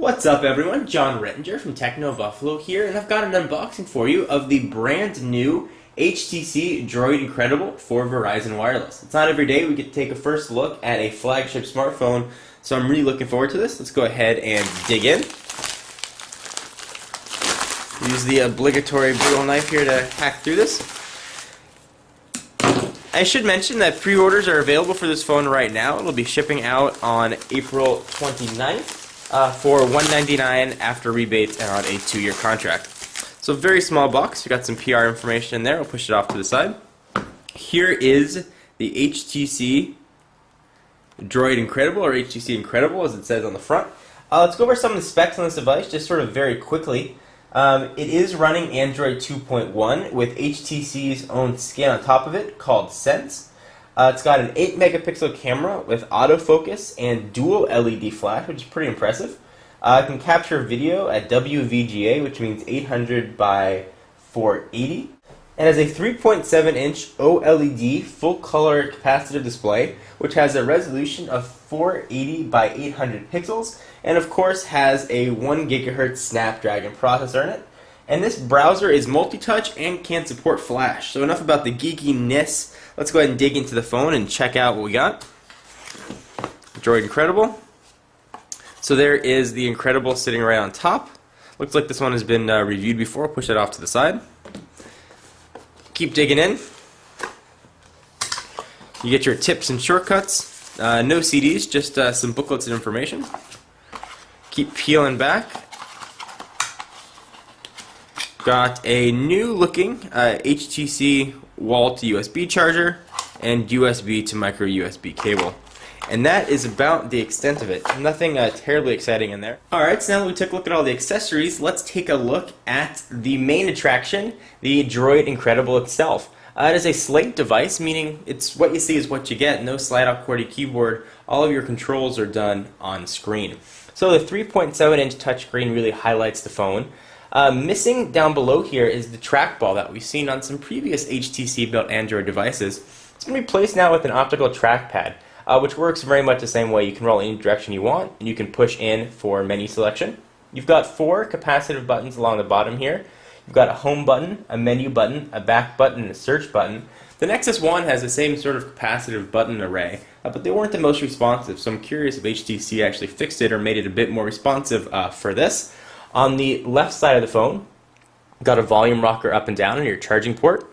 What's up everyone, John Rettinger from Techno Buffalo here, and I've got an unboxing for you of the brand new HTC Droid Incredible for Verizon Wireless. It's not every day we get to take a first look at a flagship smartphone, so I'm really looking forward to this. Let's go ahead and dig in. Use the obligatory brittle knife here to hack through this. I should mention that pre-orders are available for this phone right now. It'll be shipping out on April 29th. For $199 after rebates and on a 2-year contract. So very small box. We got some PR information in there. I'll push it off to the side. Here is the HTC Droid Incredible, or HTC Incredible as it says on the front. Let's go over some of the specs on this device just sort of very quickly. It is running Android 2.1 with HTC's own skin on top of it called Sense. It's got an 8 megapixel camera with autofocus and dual LED flash, which is pretty impressive. It can capture video at WVGA, which means 800 by 480. And has a 3.7-inch OLED full-color capacitive display, which has a resolution of 480 by 800 pixels, and of course has a 1 GHz Snapdragon processor in it. And this browser is multi-touch and can support flash. So enough about the geekiness. Let's go ahead and dig into the phone and check out what we got. Droid Incredible. So there is the Incredible sitting right on top. Looks like this one has been reviewed before. I'll push it off to the side. Keep digging in. You get your tips and shortcuts. No CDs, just some booklets and information. Keep peeling back. Got a new looking HTC wall to USB charger and USB to micro USB cable. And that is about the extent of it. Nothing terribly exciting in there. Alright, so now that we took a look at all the accessories, let's take a look at the main attraction, the Droid Incredible itself. It is a slate device, meaning it's what you see is what you get. No slide-out QWERTY keyboard. All of your controls are done on screen. So the 3.7-inch touchscreen really highlights the phone. Missing down below here is the trackball that we've seen on some previous HTC-built Android devices. It's going to be placed now with an optical trackpad, which works very much the same way. You can roll any direction you want, and you can push in for menu selection. You've got 4 capacitive buttons along the bottom here. You've got a home button, a menu button, a back button, and a search button. The Nexus One has the same sort of capacitive button array, but they weren't the most responsive, so I'm curious if HTC actually fixed it or made it a bit more responsive for this. On the left side of the phone, you've got a volume rocker up and down on your charging port.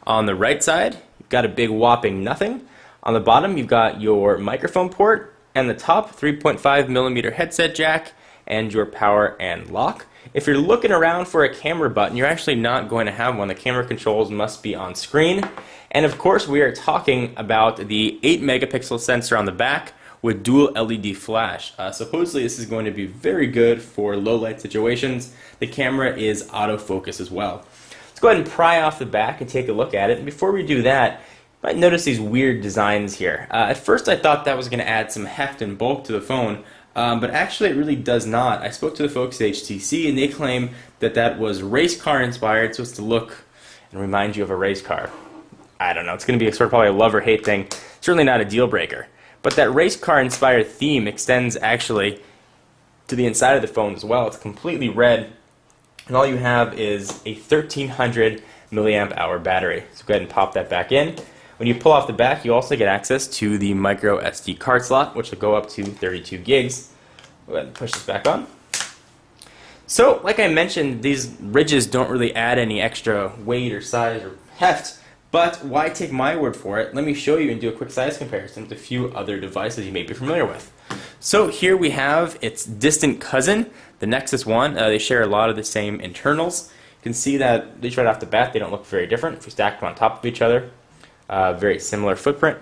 On the right side, you've got a big whopping nothing. On the bottom, you've got your microphone port, and the top 3.5mm headset jack, and your power and lock. If you're looking around for a camera button, you're actually not going to have one. The camera controls must be on screen. And of course, we are talking about the 8 megapixel sensor on the back with dual LED flash. Supposedly this is going to be very good for low light situations. The camera is autofocus as well. Let's go ahead and pry off the back and take a look at it. And before we do that, you might notice these weird designs here. At first I thought that was going to add some heft and bulk to the phone, but actually it really does not. I spoke to the folks at HTC and they claim that that was race car inspired, supposed to look and remind you of a race car. I don't know, it's going to be sort of probably a love or hate thing. Certainly not a deal breaker. But that race car inspired theme extends actually to the inside of the phone as well. It's completely red, and all you have is a 1300 milliamp hour battery. So go ahead and pop that back in. When you pull off the back, you also get access to the micro SD card slot, which will go up to 32 gigs. Go ahead and push this back on. So, like I mentioned, these ridges don't really add any extra weight or size or heft. But why take my word for it? Let me show you and do a quick size comparison with a few other devices you may be familiar with. So here we have its distant cousin, the Nexus One. They share a lot of the same internals. You can see that, at least right off the bat, they don't look very different. If we stack them on top of each other, very similar footprint.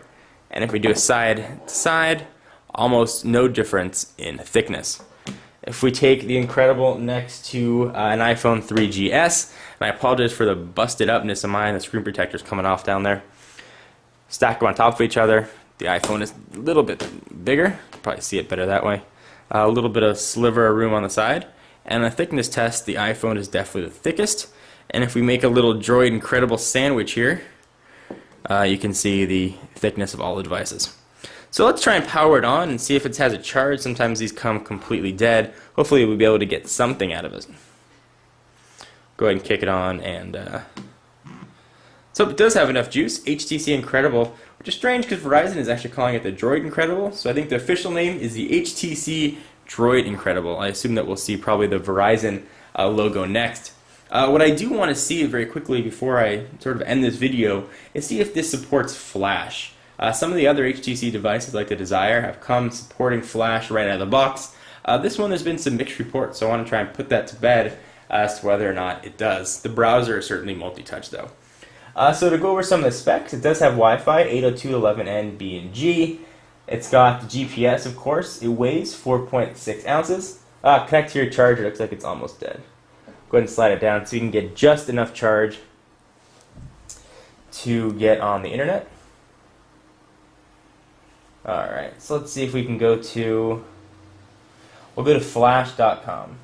And if we do a side to side, almost no difference in thickness. If we take the Incredible next to an iPhone 3GS, and I apologize for the busted upness of mine, the screen protector's coming off down there. Stack them on top of each other. The iPhone is a little bit bigger. You can probably see it better that way. A little bit of sliver of room on the side. And a thickness test, the iPhone is definitely the thickest. And if we make a little Droid Incredible sandwich here, you can see the thickness of all the devices. So let's try and power it on and see if it has a charge. Sometimes these come completely dead. Hopefully we'll be able to get something out of it. Go ahead and kick it on, and so it does have enough juice. HTC Incredible, which is strange because Verizon is actually calling it the Droid Incredible. So I think the official name is the HTC Droid Incredible. I assume that we'll see probably the Verizon logo next. What I do want to see very quickly before I sort of end this video is see if this supports Flash. Some of the other HTC devices like the Desire have come supporting Flash right out of the box. This one there's been some mixed reports, so I want to try and put that to bed as to whether or not it does. The browser is certainly multi-touch though. So to go over some of the specs, it does have Wi-Fi, 802.11n, B, and G. It's got the GPS, of course. It weighs 4.6 ounces. Connect to your charger. Looks like it's almost dead. Go ahead and slide it down so you can get just enough charge to get on the internet. Alright, so let's see if we can go to, we'll go to flash.com.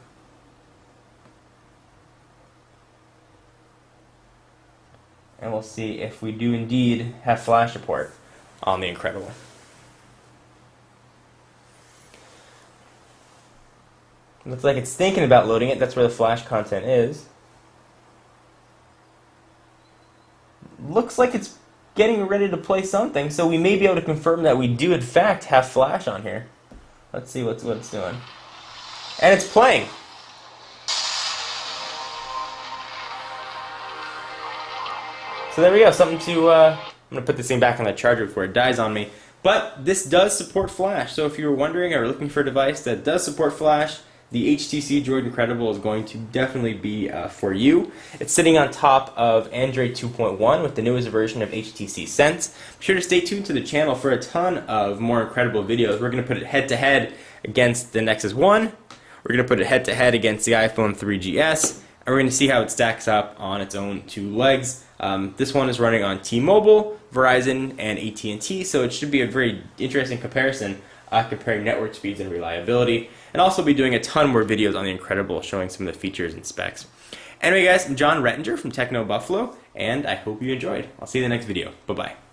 And we'll see if we do indeed have Flash support on the Incredible. Looks like it's thinking about loading it. That's where the Flash content is. Looks like it's getting ready to play something, so we may be able to confirm that we do in fact have Flash on here. Let's see what it's doing. And it's playing. So there we go, something to, I'm going to put this thing back on the charger before it dies on me. But this does support Flash, so if you were wondering or looking for a device that does support Flash, the HTC Droid Incredible is going to definitely be for you. It's sitting on top of Android 2.1 with the newest version of HTC Sense. Be sure to stay tuned to the channel for a ton of more incredible videos. We're going to put it head-to-head against the Nexus 1. We're going to put it head-to-head against the iPhone 3GS. And we're going to see how it stacks up on its own two legs. This one is running on T-Mobile, Verizon, and AT&T, so it should be a very interesting comparison comparing network speeds and reliability. And also be doing a ton more videos on the Incredible showing some of the features and specs. Anyway guys, I'm John Rettinger from Techno Buffalo, and I hope you enjoyed. I'll see you in the next video. Bye-bye.